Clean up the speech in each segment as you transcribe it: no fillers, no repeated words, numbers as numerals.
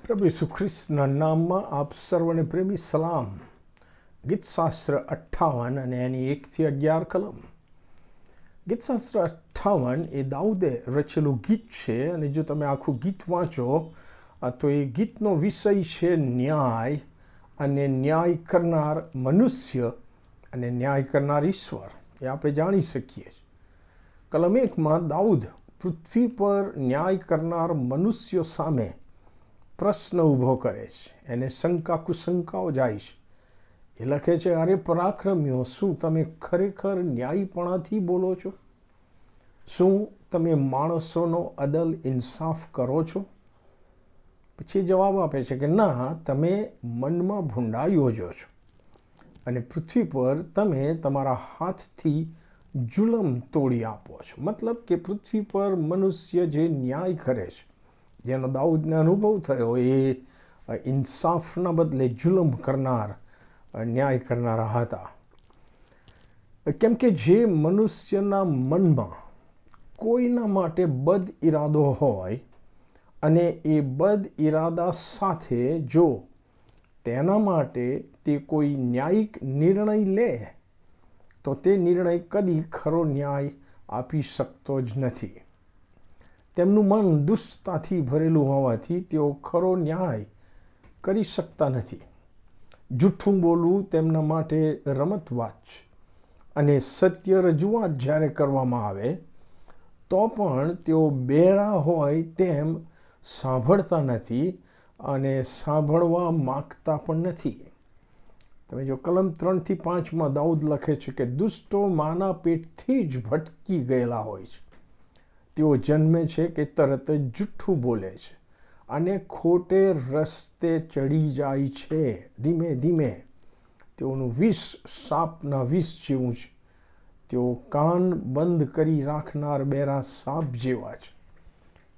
પ્રભુ ઈસુ ખ્રિસ્તના નામમાં આપ સર્વને પ્રેમી સલામ. ગીતશાસ્ત્ર 58 અને એની 1-11 કલમ. ગીતશાસ્ત્ર 58 એ દાઉદે રચેલું ગીત છે, અને જો તમે આખું ગીત વાંચો તો એ ગીતનો વિષય છે ન્યાય, અને ન્યાય કરનાર મનુષ્ય અને ન્યાય કરનાર ઈશ્વર. એ આપણે જાણી શકીએ. કલમ 1માં દાઉદ પૃથ્વી પર ન્યાય કરનાર મનુષ્યો સામે પ્રશ્ન ઊભો કરે છે. એને શંકા કુશંકાઓ જાય છે. એ લખે છે, અરે પરાક્રમીઓ, શું તમે ખરેખર ન્યાયપણાથી બોલો છો? શું તમે માણસોનો અદલ ઇન્સાફ કરો છો? પછી જવાબ આપે છે કે ના, તમે મનમાં ભૂંડાઈ યોજો છો, અને પૃથ્વી પર તમે તમારા હાથથી જુલમ તોડી આપો છો. મતલબ કે પૃથ્વી પર મનુષ્ય જે ન્યાય કરે છે, જેનો દાઉદને અનુભવ થયો, એ ઇન્સાફના બદલે જુલમ કરનાર, ન્યાય કરનારા હતા. કેમ કે જે મનુષ્યના મનમાં કોઈના માટે બદ ઇરાદો હોય, અને એ બદ ઇરાદા સાથે જો તેના માટે તે કોઈ ન્યાયિક નિર્ણય લે, તો તે નિર્ણય કદી ખરો ન્યાય આપી શકતો જ નથી. તેમનું મન દુષ્ટતાથી ભરેલું હોવાથી તેઓ ખરો ન્યાય કરી શકતા નથી. જૂઠું બોલવું તેમના માટે રમતવાત છે, અને સત્ય રજૂઆત જ્યારે કરવામાં આવે તો પણ તેઓ બહેરા હોય તેમ સાંભળતા નથી, અને સાંભળવા માગતા પણ નથી. તમે જો કલમ 3-5માં દાઉદ લખે છે કે દુષ્ટો માના પેટથી જ ભટકી ગયેલા હોય છે. તેઓ જન્મે છે કે તરત જ જૂઠું બોલે છે, અને ખોટે રસ્તે ચડી જાય છે. ધીમે ધીમે તેઓનું વિષ સાપના વિષ જેવું છે. તેઓ કાન બંધ કરી રાખનાર બેરા સાપ જેવા છે,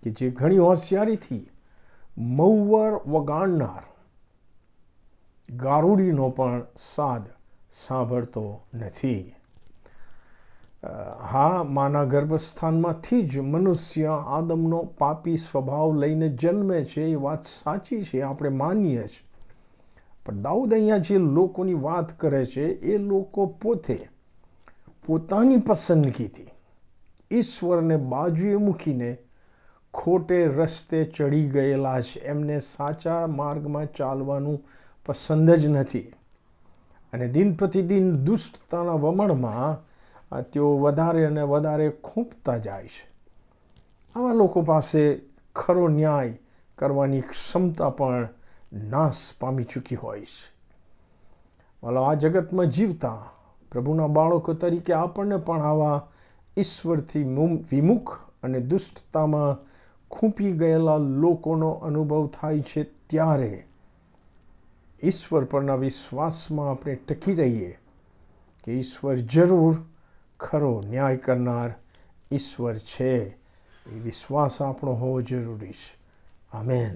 કે જે ઘણી હોશિયારીથી મહુવર વગાડનાર ગારુડીનો પણ સાદ સાંભળતો નથી. હા, માના ગર્ભસ્થાનમાંથી જ મનુષ્ય આદમનો પાપી સ્વભાવ લઈને જન્મે છે. એ વાત સાચી છે, આપણે માનીએ છીએ. પણ દાઉદ અહીંયા જે લોકોની વાત કરે છે, એ લોકો પોતે પોતાની પસંદગીથી ઈશ્વરને બાજુએ મૂકીને ખોટે રસ્તે ચડી ગયેલા છે. એમને સાચા માર્ગમાં ચાલવાનું પસંદ જ નથી, અને દિન પ્રતિદિન દુષ્ટતાના વમળમાં તેઓ વધારે અને વધારે ખૂંપતા જાય છે. આવા લોકો પાસે ખરો ન્યાય કરવાની ક્ષમતા પણ નાશ પામી ચૂકી હોય છે. વાલો, આ જગતમાં જીવતા પ્રભુના બાળકો તરીકે આપણને પણ આવા ઈશ્વરથી વિમુખ અને દુષ્ટતામાં ખૂંપી ગયેલા લોકોનો અનુભવ થાય છે. ત્યારે ઈશ્વર પરના વિશ્વાસમાં આપણે ટકી રહીએ કે ઈશ્વર જરૂર ખરો ન્યાય કરનાર ઈશ્વર છે. એ વિશ્વાસ આપણો હોવો જરૂરી છે. આમેન.